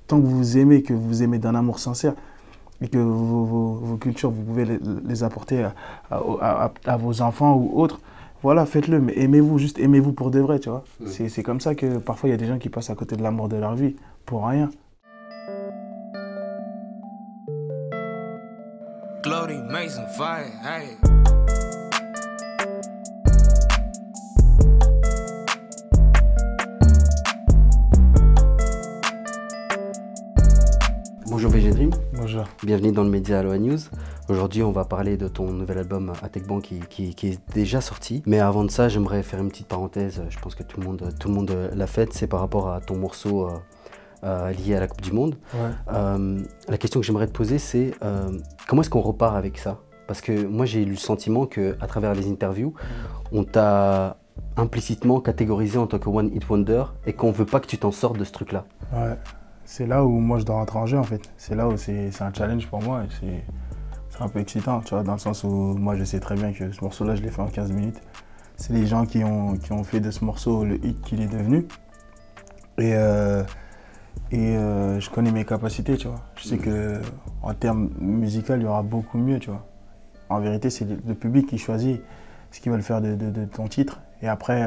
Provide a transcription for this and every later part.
tant que vous aimez, que vous aimez d'un amour sincère, et que vos cultures, vous pouvez les apporter à vos enfants ou autres, voilà, faites-le, mais aimez-vous, juste aimez-vous pour de vrai, tu vois. C'est comme ça que parfois il y a des gens qui passent à côté de l'amour de leur vie, pour rien. Glory Mason fire, hey. Bonjour VG Dream, Bonjour. bienvenue dans le média Aloha News. Aujourd'hui on va parler de ton nouvel album Atekban qui est déjà sorti. Mais avant de ça j'aimerais faire une petite parenthèse, je pense que tout le monde l'a faite, c'est par rapport à ton morceau lié à la Coupe du Monde. Ouais. La question que j'aimerais te poser c'est comment est-ce qu'on repart avec ça? Parce que moi j'ai eu le sentiment qu'à travers les interviews, on t'a implicitement catégorisé en tant que One Hit Wonder et qu'on veut pas que tu t'en sortes de ce truc-là. Ouais. C'est là où moi je dois rentrer en jeu en fait. C'est là où c'est un challenge pour moi et c'est un peu excitant, tu vois, dans le sens où moi je sais très bien que ce morceau-là je l'ai fait en 15 minutes. C'est les gens qui ont fait de ce morceau le hit qu'il est devenu. Et je connais mes capacités, tu vois. Je sais qu'en termes musicaux, il y aura beaucoup mieux, tu vois. En vérité, c'est le public qui choisit ce qu'ils veulent faire de ton titre. Et après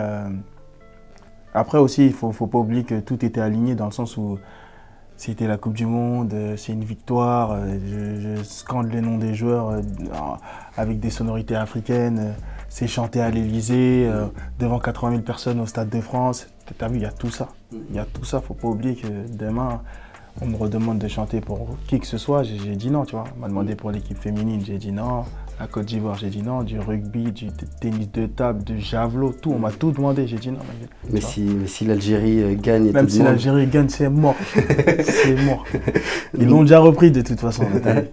aussi, il ne faut pas oublier que tout était aligné dans le sens où c'était la Coupe du Monde, c'est une victoire, je scande les noms des joueurs avec des sonorités africaines, c'est chanté à l'Elysée, devant 80 000 personnes au Stade de France. T'as vu, il y a tout ça. Il y a tout ça, faut pas oublier que demain, on me redemande de chanter pour qui que ce soit, j'ai dit non, tu vois. On m'a demandé pour l'équipe féminine, j'ai dit non. La Côte d'Ivoire, j'ai dit non. Du rugby, du tennis de table, du javelot, tout, on m'a tout demandé, j'ai dit non. Mais si l'Algérie gagne... Même si l'Algérie gagne, c'est mort. C'est mort. Ils l'ont déjà repris de toute façon. Ouais.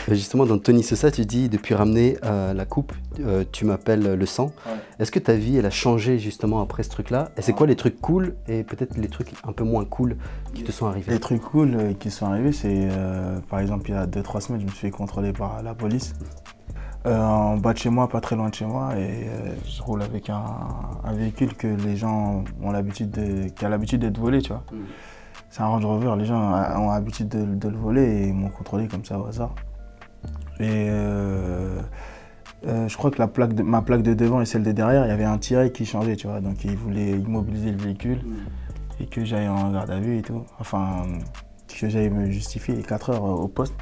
Justement, dans Tony Sosa, tu dis, depuis ramener la coupe, tu m'appelles le sang. Ouais. Est-ce que ta vie, elle a changé justement après ce truc-là? Et c'est quoi les trucs cool et peut-être les trucs un peu moins cool qui te sont arrivés? Les trucs cool qui sont arrivés, c'est par exemple, il y a 2-3 semaines, je me suis fait contrôler par la police. En bas de chez moi, pas très loin de chez moi, et je roule avec un véhicule que les gens ont qui a l'habitude d'être volé, tu vois. C'est un Range Rover, les gens ont l'habitude de le voler et ils m'ont contrôlé comme ça au hasard. Et je crois que ma plaque de devant et celle de derrière, il y avait un tiret qui changeait, tu vois. Donc ils voulaient immobiliser le véhicule et que j'aille en garde à vue et tout. Enfin, que j'aille me justifier les 4 heures au poste.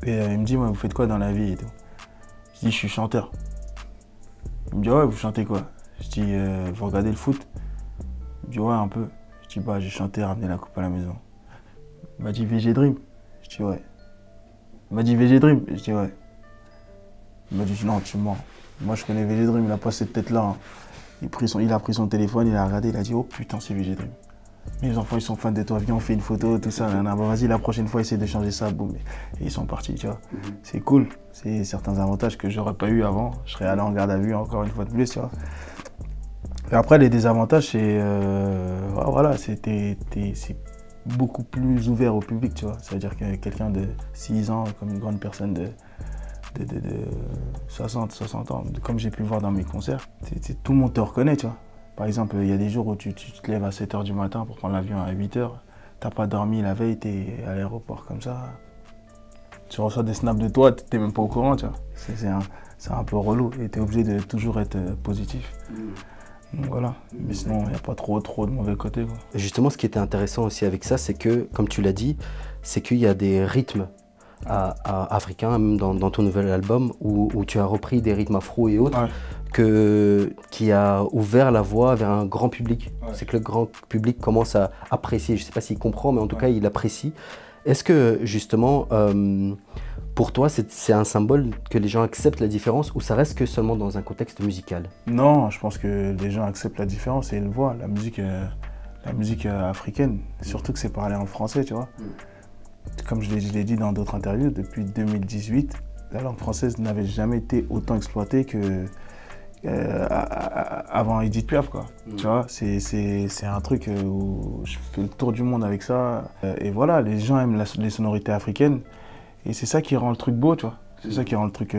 Et il me dit, ouais, vous faites quoi dans la vie et tout. Je dis, je suis chanteur. Il me dit, ouais, vous chantez quoi? Je dis, vous regardez le foot? Il me dit, ouais, un peu. Je dis, bah, j'ai chanté, ramené la coupe à la maison. Il m'a dit, VG Dream? Je dis, ouais. Il m'a dit, VG Dream? Je dis, ouais. Il m'a dit, non, tu mens. Moi, je connais VG Dream, il n'a pas cette tête-là. Hein. Il a pris son téléphone, il a regardé, il a dit, oh putain, c'est VG Dream. Mes enfants, ils sont fans de toi, viens, on fait une photo, tout ça. Vas-y, la prochaine fois, essaie de changer ça, boum. Et ils sont partis, tu vois. C'est cool. C'est certains avantages que j'aurais pas eu avant. Je serais allé en garde à vue encore une fois de plus, tu vois. Et après, les désavantages, c'est voilà, c'est beaucoup plus ouvert au public, tu vois. C'est-à-dire que quelqu'un de 6 ans, comme une grande personne de 60 ans, comme j'ai pu voir dans mes concerts, tout le monde te reconnaît, tu vois. Par exemple, il y a des jours où tu te lèves à 7 h du matin pour prendre l'avion à 8 h. T'as pas dormi la veille, t'es à l'aéroport comme ça. Tu reçois des snaps de toi, t'es même pas au courant, tu vois. C'est un peu relou et t'es obligé de toujours être positif. Donc voilà, mais sinon, il n'y a pas trop de mauvais côtés, quoi. Justement, ce qui était intéressant aussi avec ça, c'est que, comme tu l'as dit, c'est qu'il y a des rythmes africains, même dans ton nouvel album, où tu as repris des rythmes afro et autres. Ouais. Qui a ouvert la voie vers un grand public. Ouais. C'est que le grand public commence à apprécier. Je ne sais pas s'il comprend, mais en tout cas, il apprécie. Est-ce que, justement, pour toi, c'est un symbole que les gens acceptent la différence ou ça reste que seulement dans un contexte musical? Non, je pense que les gens acceptent la différence et ils le voient. La musique africaine, surtout que c'est parlé en français, tu vois. Comme je l'ai dit dans d'autres interviews, depuis 2018, la langue française n'avait jamais été autant exploitée que avant Edith Piaf, quoi. Tu vois, c'est un truc où je fais le tour du monde avec ça. Et voilà, les gens aiment les sonorités africaines. Et c'est ça qui rend le truc beau, tu vois. C'est ça qui rend le truc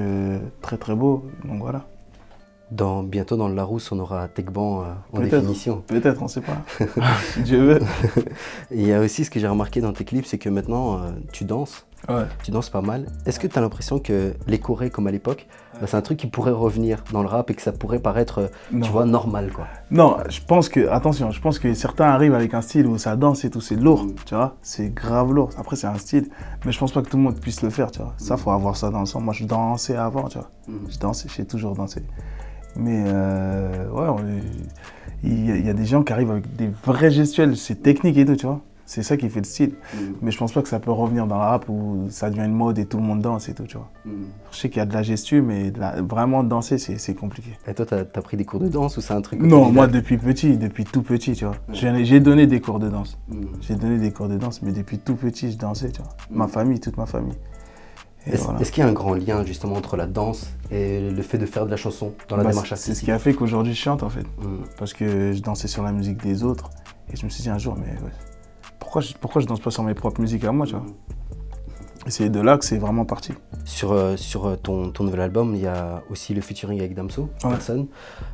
très très beau. Donc voilà. Bientôt dans le Larousse, on aura Tekban en définition. Peut-être, on ne sait pas. Si Dieu veut. Et il y a aussi ce que j'ai remarqué dans tes clips, c'est que maintenant, tu danses. Ouais. Tu danses pas mal. Est-ce que tu as l'impression que les chorés, comme à l'époque, c'est un truc qui pourrait revenir dans le rap et que ça pourrait paraître, tu vois, normal, quoi? Non, je pense que, attention, je pense que certains arrivent avec un style où ça danse et tout, c'est lourd, tu vois, c'est grave lourd. Après, c'est un style, mais je pense pas que tout le monde puisse le faire, tu vois. Ça, faut avoir ça dans le sang. Moi, je dansais avant, tu vois. Je dansais, j'ai toujours dansé. Mais, ouais, il y a des gens qui arrivent avec des vrais gestuels, c'est technique et tout, tu vois. C'est ça qui fait le style. Mais je pense pas que ça peut revenir dans la rap où ça devient une mode et tout le monde danse et tout, tu vois. Je sais qu'il y a de la gestu, mais vraiment danser, c'est compliqué. Et toi, t'as pris des cours de danse ou c'est un truc? Non, moi depuis tout petit, tu vois. J'ai donné des cours de danse. J'ai donné des cours de danse, mais depuis tout petit, je dansais, tu vois. Ma famille, toute ma famille. Est-ce qu'il y a un grand lien justement entre la danse et le fait de faire de la chanson dans la démarche artistique? C'est ce qui a fait qu'aujourd'hui je chante en fait. Parce que je dansais sur la musique des autres et je me suis dit un jour, mais ouais, pourquoi je danse pas sur mes propres musiques à moi, tu vois. Et c'est de là que c'est vraiment parti. Sur ton nouvel album, il y a aussi le featuring avec Damso, Personne.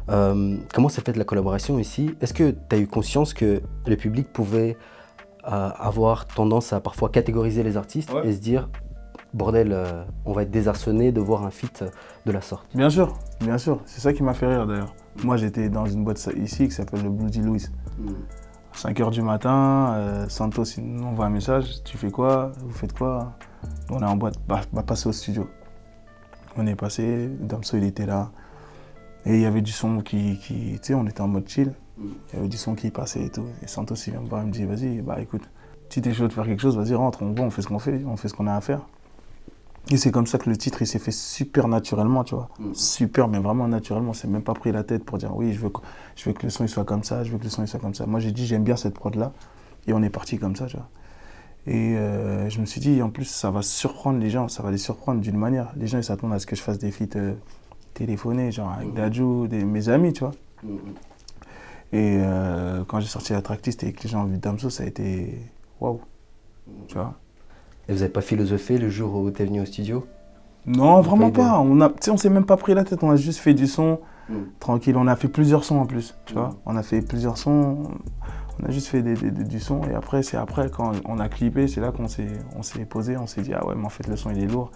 Comment s'est faite la collaboration ici? Est-ce que tu as eu conscience que le public pouvait avoir tendance à parfois catégoriser les artistes et se dire bordel, on va être désarçonné de voir un feat de la sorte? Bien sûr. C'est ça qui m'a fait rire d'ailleurs. Moi j'étais dans une boîte ici qui s'appelle le Bloody Louis. 5 h du matin, Santos il nous envoie un message, tu fais quoi? Vous faites quoi? On est en boîte, passer au studio. On est passé, Damso il était là. Et il y avait du son qui tu sais, on était en mode chill. Il y avait du son qui passait et tout. Et Santos il vient me voir, il me dit vas-y, bah écoute, si t'es chaud de faire quelque chose, vas-y rentre, on fait ce qu'on fait, on fait ce qu'on a à faire. Et c'est comme ça que le titre il s'est fait super naturellement, tu vois. Super, mais vraiment naturellement. On s'est même pas pris la tête pour dire oui, je veux que le son il soit comme ça, je veux que le son il soit comme ça. Moi j'ai dit j'aime bien cette prod là. Et on est parti comme ça, tu vois. Et je me suis dit en plus ça va surprendre les gens, ça va les surprendre d'une manière. Les gens ils s'attendent à ce que je fasse des feats téléphonés, genre avec Dadju, mes amis, tu vois. Et quand j'ai sorti la tracklist et que les gens ont vu Damso, ça a été waouh, tu vois. Et vous n'avez pas philosophé le jour où tu es venu au studio? Non, vraiment pas. On s'est même pas pris la tête, on a juste fait du son tranquille. On a fait plusieurs sons en plus, tu vois. On a fait plusieurs sons, on a juste fait du son. Et après, c'est après, quand on a clippé, c'est là qu'on s'est posé, on s'est dit, ah ouais, mais en fait, le son, il est lourd.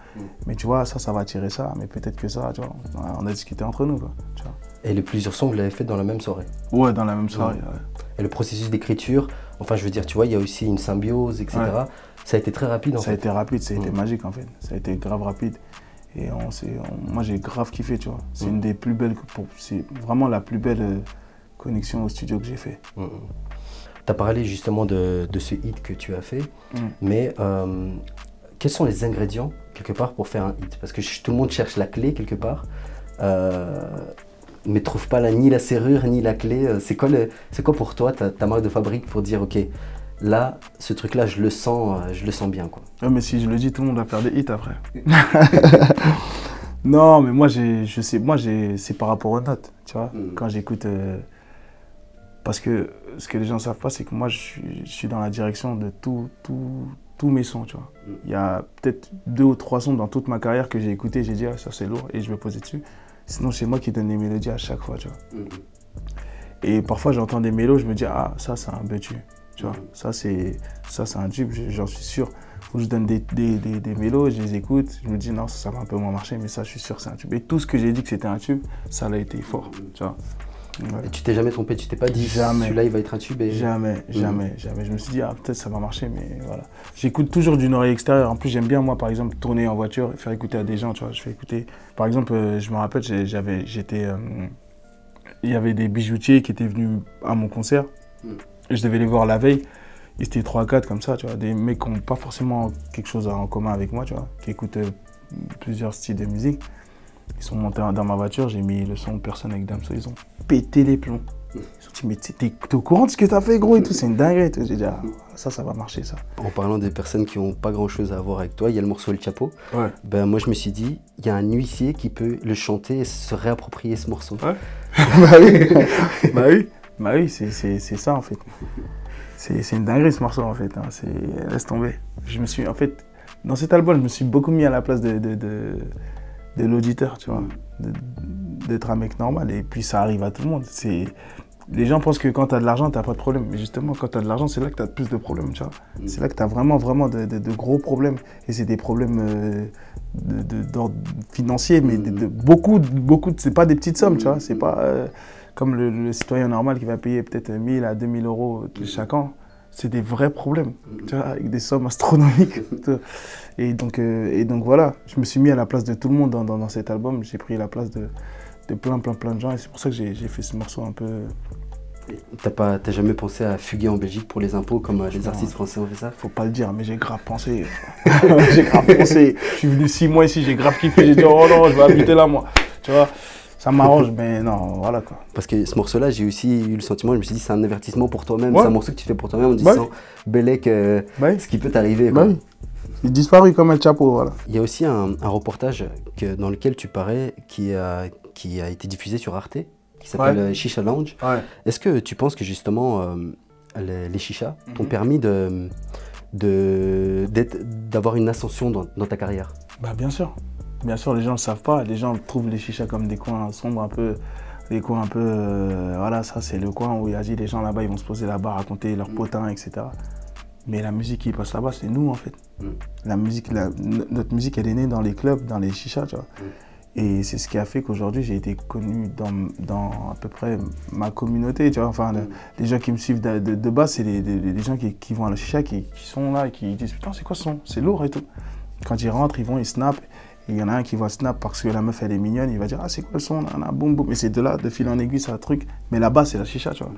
Mais tu vois, ça va tirer ça, mais peut-être que ça, tu vois. On a discuté entre nous, quoi, tu vois. Et les plusieurs sons, vous l'avez fait dans la même soirée? Ouais, dans la même soirée, ouais. Et le processus d'écriture, enfin, je veux dire, tu vois, il y a aussi une symbiose, etc. Ouais. Ça a été très rapide, en fait. Ça a été rapide, ça a été magique, en fait. Ça a été grave rapide. Et moi, j'ai grave kiffé, tu vois. C'est une des plus belles, c'est vraiment la plus belle connexion au studio que j'ai fait. Tu as parlé justement de ce hit que tu as fait, mais quels sont les ingrédients, quelque part, pour faire un hit? Parce que tout le monde cherche la clé, quelque part, mais ne trouve pas ni la serrure, ni la clé. C'est quoi pour toi ta marque de fabrique pour dire, ok, là, ce truc-là, je le sens bien, quoi. Ouais, mais si je le dis, tout le monde va faire des hits après. Non, mais moi, c'est par rapport aux notes, tu vois. Quand j'écoute... parce que ce que les gens ne savent pas, c'est que moi, je suis dans la direction de tous mes sons, tu vois. Il y a peut-être 2 ou 3 sons dans toute ma carrière que j'ai écouté, j'ai dit, ah, ça c'est lourd, et je vais poser dessus. Sinon, c'est moi qui donne les mélodies à chaque fois, tu vois. Et parfois, j'entends des mélos, je me dis, ah, ça, c'est un bêtu. Tu vois, ça c'est un tube, j'en suis sûr. Où je donne des mélos, je les écoute, je me dis non, ça va un peu moins marcher, mais ça je suis sûr c'est un tube. Et tout ce que j'ai dit que c'était un tube, ça l'a été fort, tu vois. Ouais. Et tu t'es jamais trompé, tu t'es pas dit celui-là il va être un tube et... Jamais. Je me suis dit ah peut-être ça va marcher, mais voilà. J'écoute toujours d'une oreille extérieure. En plus j'aime bien moi par exemple tourner en voiture et faire écouter à des gens, tu vois. Je fais écouter. Par exemple, je me rappelle, il y avait des bijoutiers qui étaient venus à mon concert. Je devais les voir la veille, ils étaient 3-4 comme ça, tu vois, des mecs qui n'ont pas forcément quelque chose en commun avec moi, tu vois, qui écoutent plusieurs styles de musique. Ils sont montés dans ma voiture, j'ai mis le son Personne avec Damso, ils ont pété les plombs. Ils ont dit, mais t'es au courant de ce que t'as fait, gros, et tout, c'est une dinguerie et tout. J'ai dit, ah, ça va marcher, ça. En parlant des personnes qui n'ont pas grand-chose à voir avec toi, il y a le morceau El Chapo. Ouais. Ben, moi, je me suis dit, il y a un huissier qui peut le chanter et se réapproprier ce morceau. Ouais. Bah oui, c'est ça en fait. C'est une dinguerie ce morceau en fait. Hein. Laisse tomber. En fait, dans cet album, je me suis beaucoup mis à la place de l'auditeur, tu vois. d'être un mec normal. Et puis ça arrive à tout le monde. Les gens pensent que quand tu as de l'argent, tu n'as pas de problème. Mais justement, quand tu as de l'argent, c'est là que tu as plus de problèmes. Tu vois. C'est là que tu as vraiment de gros problèmes. Et c'est des problèmes d'ordre financier, mais beaucoup, c'est pas des petites sommes. Tu vois. C'est pas comme le citoyen normal qui va payer peut-être 1000 à 2000 euros chaque an. C'est des vrais problèmes, tu vois, avec des sommes astronomiques. Et donc voilà, je me suis mis à la place de tout le monde dans cet album. J'ai pris la place de plein de gens et c'est pour ça que j'ai fait ce morceau un peu... T'as jamais pensé à fuguer en Belgique pour les impôts comme les artistes français ont fait ça? Faut pas le dire, mais j'ai grave pensé. J'ai grave pensé. Je suis venu 6 mois ici, j'ai grave kiffé. J'ai dit oh non, je vais habiter là moi. Tu vois, ça m'arrange, mais non, voilà quoi. Parce que ce morceau-là, j'ai aussi eu le sentiment, je me suis dit c'est un avertissement pour toi-même. Ouais. C'est un morceau que tu fais pour toi-même en disant Bellec, ce qui peut t'arriver. Oui. Il disparu comme El Chapo, voilà. Il y a aussi un reportage dans lequel tu parais qui a été diffusé sur Arte, qui s'appelle Chicha Lounge. Ouais. Est-ce que tu penses que justement les chichas t'ont permis d'avoir une ascension dans ta carrière? Bah bien sûr, les gens ne le savent pas. Les gens trouvent les chichas comme des coins sombres, des coins un peu, voilà, ça c'est le coin où il y a dit les gens là-bas, ils vont se poser là-bas, raconter leurs potins, etc. Mais la musique qui passe là-bas, c'est nous en fait. La musique, notre musique, elle est née dans les clubs, dans les chichas, tu vois. Et c'est ce qui a fait qu'aujourd'hui, j'ai été connu dans à peu près ma communauté, tu vois. Enfin, les gens qui me suivent de base, c'est les gens qui vont à la chicha, qui sont là et qui disent « Putain, c'est quoi ce son? C'est lourd et tout ». Quand ils rentrent, ils snap. Et il y en a un qui va snap parce que la meuf, elle est mignonne. Il va dire « Ah, c'est quoi le son? Boum, boum ». Et c'est de là, de fil en aiguille, c'est un truc. Mais là-bas, c'est la chicha, tu vois.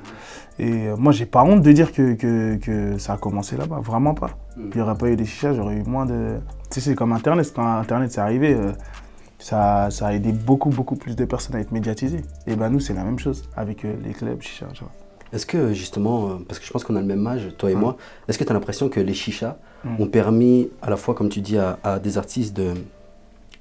Et moi, j'ai pas honte de dire que ça a commencé là-bas. Vraiment pas. Il n'y aurait pas eu des chichas, j'aurais eu moins de... Tu sais, c'est comme Internet. Quand Internet s'est arrivé... Ça a aidé beaucoup plus de personnes à être médiatisées. Et ben nous, c'est la même chose avec les clubs chicha. Est-ce que justement, parce que je pense qu'on a le même âge, toi et moi, est-ce que tu as l'impression que les chichas ont permis à la fois, comme tu dis, à des artistes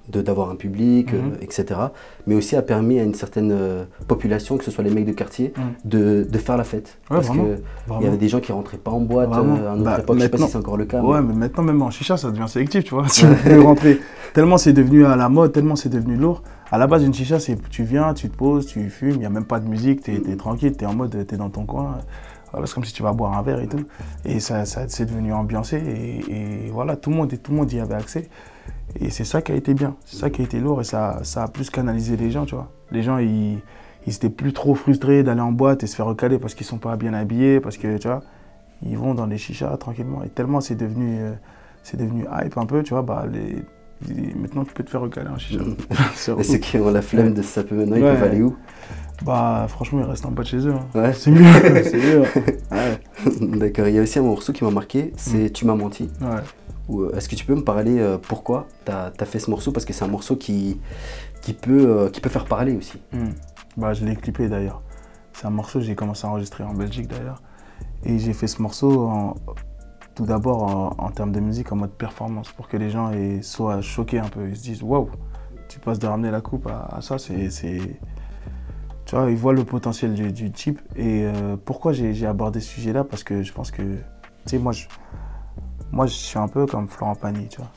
d'avoir un public, etc., mais aussi a permis à une certaine population, que ce soit les mecs de quartier, de faire la fête? Parce qu'il y avait des gens qui rentraient pas en boîte à notre époque, je sais pas si c'est encore le cas. Ouais, mais maintenant même en chicha, ça devient sélectif, tu vois. Tu peux rentrer, tellement c'est devenu à la mode, tellement c'est devenu lourd. À la base, une chicha, c'est tu viens, tu te poses, tu fumes, il n'y a même pas de musique, tu es tranquille, tu es en mode, tu es dans ton coin. Voilà, c'est comme si tu vas boire un verre et tout. Et ça c'est devenu ambiancé et voilà, tout le monde y avait accès. Et c'est ça qui a été bien, c'est ça qui a été lourd et ça a plus canalisé les gens, tu vois. Les gens, ils étaient plus trop frustrés d'aller en boîte et se faire recaler parce qu'ils sont pas bien habillés, parce que, tu vois, ils vont dans les chichas tranquillement. Et tellement c'est devenu hype un peu, tu vois, bah, maintenant tu peux te faire recaler en chicha. Et ceux qui ont la flemme de se saper maintenant, ils peuvent aller où? Bah franchement, ils restent en bas de chez eux. Hein. Ouais. C'est mieux, c'est mieux. Ouais. D'accord, il y a aussi un morceau qui m'a marqué, c'est Tu m'as menti. Ouais. Est-ce que tu peux me parler pourquoi tu as fait ce morceau? Parce que c'est un morceau qui peut faire parler aussi. Bah, je l'ai clippé d'ailleurs. C'est un morceau que j'ai commencé à enregistrer en Belgique d'ailleurs. Et j'ai fait ce morceau tout d'abord en termes de musique, en mode performance, pour que les gens soient choqués un peu. Ils se disent waouh, tu passes de ramener la coupe à ça, tu vois, ils voient le potentiel du type. Et pourquoi j'ai abordé ce sujet-là? Parce que je pense que, tu sais, moi je suis un peu comme Florent Pagny, tu vois.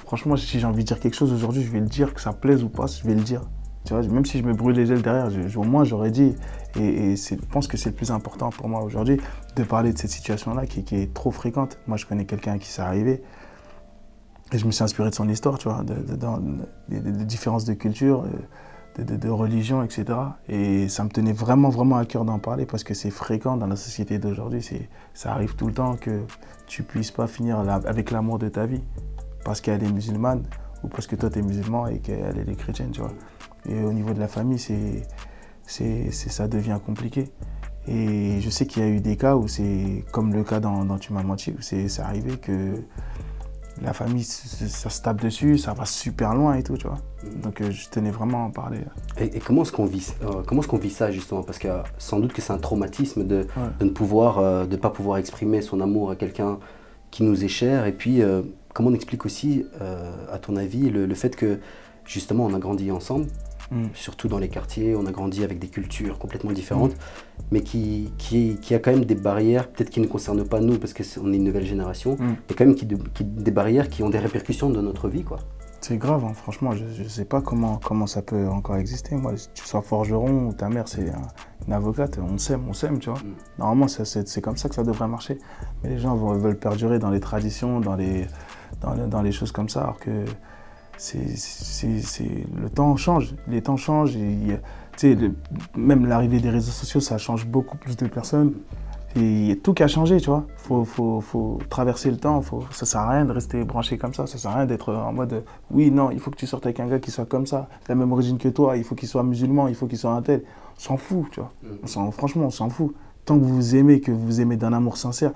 Franchement, si j'ai envie de dire quelque chose aujourd'hui, je vais le dire, que ça plaise ou pas, je vais le dire. Tu vois, même si je me brûle les ailes derrière, au moins j'aurais dit. Et je pense que c'est le plus important pour moi aujourd'hui, de parler de cette situation-là qui est trop fréquente. Moi, je connais quelqu'un à qui ça arrivé. Et je me suis inspiré de son histoire, tu vois, de différences de culture, de religion, etc. Et ça me tenait vraiment à cœur d'en parler parce que c'est fréquent dans la société d'aujourd'hui. Ça arrive tout le temps que tu puisses pas finir avec l'amour de ta vie parce qu'elle est musulmane ou parce que toi tu es musulman et qu'elle est chrétienne, tu vois. Et au niveau de la famille, ça devient compliqué. Et je sais qu'il y a eu des cas où c'est comme le cas dans Tu m'as menti, où c'est arrivé que la famille, ça se tape dessus, ça va super loin et tout, tu vois. Donc je tenais vraiment à en parler. Et comment est-ce qu'on vit ça justement? Parce que sans doute que c'est un traumatisme de ne pas pouvoir exprimer son amour à quelqu'un qui nous est cher. Et puis comment on explique aussi, à ton avis, le fait que justement on a grandi ensemble, surtout dans les quartiers, on a grandi avec des cultures complètement différentes, mais qui a quand même des barrières, peut-être qui ne concernent pas nous parce qu'on est une nouvelle génération, mais quand même des barrières qui ont des répercussions dans notre vie, quoi. C'est grave, hein, franchement, je sais pas comment ça peut encore exister. Moi, si tu sois forgeron ou ta mère c'est une avocate, on s'aime, tu vois. Normalement, c'est comme ça que ça devrait marcher. Mais les gens veulent perdurer dans les traditions, dans les choses comme ça, alors que le temps change. Les temps changent. Même l'arrivée des réseaux sociaux, ça change beaucoup plus de personnes. Il y a tout qui a changé, tu vois. Faut traverser le temps. Ça sert à rien de rester branché comme ça. Ça sert à rien d'être en mode oui, non, il faut que tu sortes avec un gars qui soit comme ça, de la même origine que toi. Il faut qu'il soit musulman, il faut qu'il soit un tel. On s'en fout, tu vois. Franchement, on s'en fout. Tant que vous aimez, d'un amour sincère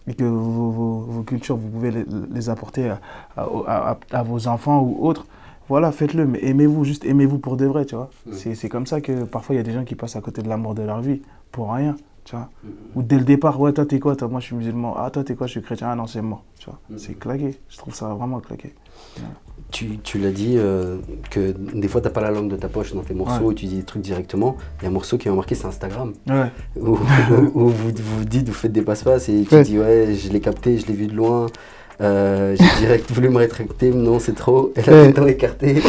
et que vos cultures, vous pouvez les apporter à vos enfants ou autres. Voilà, faites-le, mais aimez-vous, juste aimez-vous pour de vrai, tu vois. C'est comme ça que parfois il y a des gens qui passent à côté de l'amour de leur vie pour rien. Tu vois. Ou dès le départ, ouais, toi t'es quoi? Moi je suis musulman. Ah, toi t'es quoi? Je suis chrétien. Ah non, c'est mort. Tu vois. C'est claqué. Je trouve ça vraiment claqué. Ouais. Tu l'as dit que des fois t'as pas la langue de ta poche dans tes morceaux, tu dis des trucs directement. Il y a un morceau qui m'a marqué, c'est Instagram. Ouais. Où vous dites, vous faites des passe-passe et tu dis ouais, je l'ai capté, je l'ai vu de loin. J'ai direct voulu me rétracter, non c'est trop, elle a les dents écartées.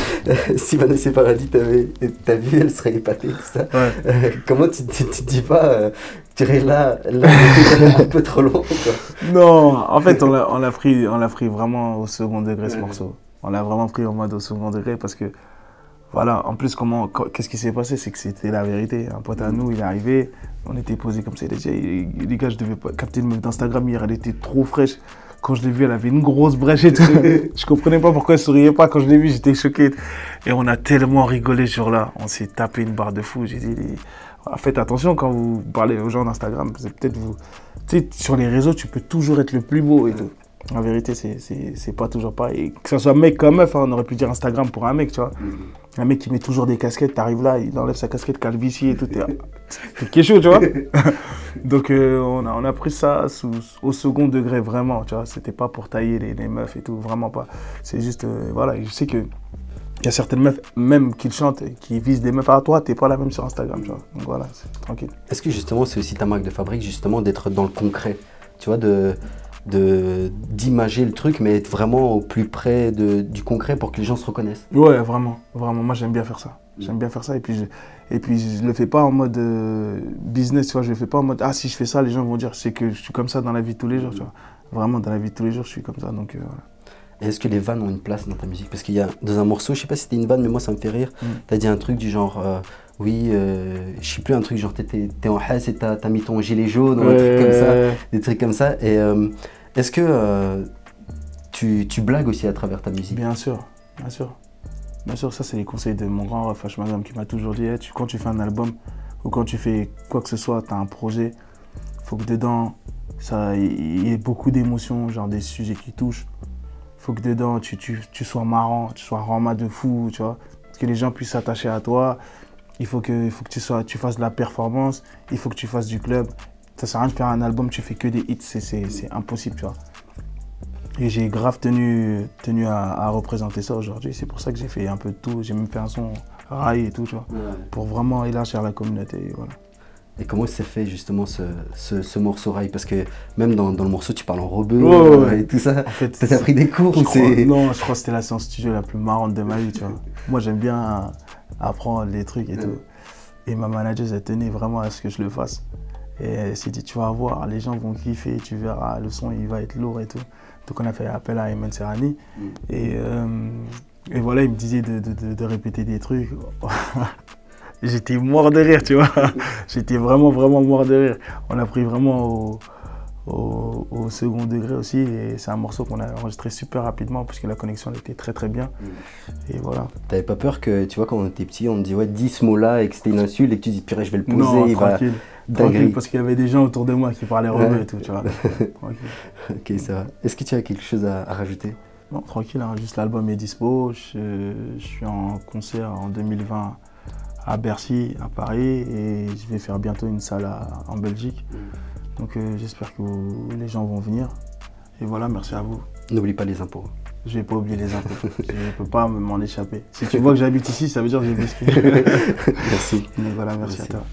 Si Vanessa Paradis t'as vu, elle serait épatée, tout ça. Ouais. Comment tu te dis pas, tu dirais là un peu trop loin quoi. Non, en fait on l'a pris vraiment au second degré ce morceau. On l'a vraiment pris en mode au second degré parce que voilà, en plus qu'est-ce qui s'est passé, c'est que c'était la vérité. Un pote à nous, il est arrivé, on était posé comme ça, il a dit les gars, je devais pas capter une meuf d'Instagram hier, elle était trop fraîche. Quand je l'ai vue, elle avait une grosse brèche et tout. Je comprenais pas pourquoi elle souriait pas. Quand je l'ai vue, j'étais choqué. Et on a tellement rigolé ce jour-là. On s'est tapé une barre de fou. J'ai dit, faites attention quand vous parlez aux gens d'Instagram. Peut-être vous... Tu sais, sur les réseaux, tu peux toujours être le plus beau et tout. En vérité, c'est pas toujours pareil. Que ce soit mec comme meuf, hein, on aurait pu dire Instagram pour un mec, tu vois. Un mec qui met toujours des casquettes, t'arrives là, il enlève sa casquette calvitie et tout. C'est quelque chose, tu vois. Donc on a pris ça au second degré, vraiment, tu vois. C'était pas pour tailler les meufs et tout, vraiment pas. C'est juste, voilà, je sais que il y a certaines meufs, même qui chantent, qui visent des meufs à toi, t'es pas la même sur Instagram, tu vois. Donc voilà, c'est tranquille. Est-ce que justement, c'est aussi ta marque de fabrique, justement, d'être dans le concret, tu vois, d'imager le truc, mais être vraiment au plus près du concret pour que les gens se reconnaissent? Ouais, vraiment, vraiment. Moi, j'aime bien faire ça. J'aime bien faire ça et puis je le fais pas en mode business, tu vois. Je le fais pas en mode si je fais ça, les gens vont dire c'est que je suis comme ça dans la vie de tous les jours, tu vois. Vraiment, dans la vie de tous les jours, je suis comme ça, donc voilà. Et est-ce que les vannes ont une place dans ta musique? Parce qu'il y a dans un morceau, je sais pas si c'était une vanne, mais moi ça me fait rire. T'as dit un truc du genre oui, je sais plus, un truc genre t'es en haisse et t'as mis ton gilet jaune ou un truc comme ça, des trucs comme ça. Et est-ce que tu blagues aussi à travers ta musique? Bien sûr, bien sûr. Bien sûr, ça c'est les conseils de mon grand ref Hashmadam qui m'a toujours dit quand tu fais un album ou quand tu fais quoi que ce soit, tu as un projet, il faut que dedans il y ait beaucoup d'émotions, genre des sujets qui touchent. Il faut que dedans tu sois marrant, tu sois rama de fou, tu vois, que les gens puissent s'attacher à toi. Il faut que tu fasses de la performance, il faut que tu fasses du club. Ça sert à rien de faire un album, tu fais que des hits, c'est impossible, tu vois. Et j'ai grave tenu à représenter ça aujourd'hui. C'est pour ça que j'ai fait un peu de tout. J'ai même fait un son rail et tout, tu vois, pour vraiment élargir la communauté. Et voilà. Et comment s'est fait justement ce morceau rail? Parce que même dans le morceau, tu parles en rebeu et tout ça. En fait, t'as pris des cours Non, je crois que c'était la séance studio la plus marrante de ma vie, tu vois. Moi, j'aime bien apprendre les trucs et tout. Et ma manager, elle tenait vraiment à ce que je le fasse. Et elle s'est dit, tu vas voir, les gens vont kiffer, tu verras, le son, il va être lourd et tout. Donc on a fait appel à Ayman Serrani. Et voilà, il me disait de répéter des trucs. J'étais mort de rire, tu vois. J'étais vraiment, vraiment mort de rire. On a pris vraiment au second degré aussi. Et c'est un morceau qu'on a enregistré super rapidement parce que la connexion était très, très bien. Et voilà. T'avais pas peur que, tu vois, quand on était petit, on te dit, ouais, dis ce mot-là et que c'était une insulte et que tu dis, purée, je vais le poser. Non, tranquille. Tranquille, parce qu'il y avait des gens autour de moi qui parlaient rebeu et tout, tu vois. Ok, ça va. Est-ce que tu as quelque chose à rajouter? Non, tranquille, hein, juste l'album est dispo. Je suis en concert en 2020 à Bercy, à Paris, et je vais faire bientôt une salle en Belgique. Donc j'espère que les gens vont venir. Et voilà, merci à vous. N'oublie pas les impôts. Je vais pas oublier les impôts. Je ne peux pas m'en échapper. Si tu vois que j'habite ici, ça veut dire que j'ai biscuit. Merci. Mais voilà, merci à toi.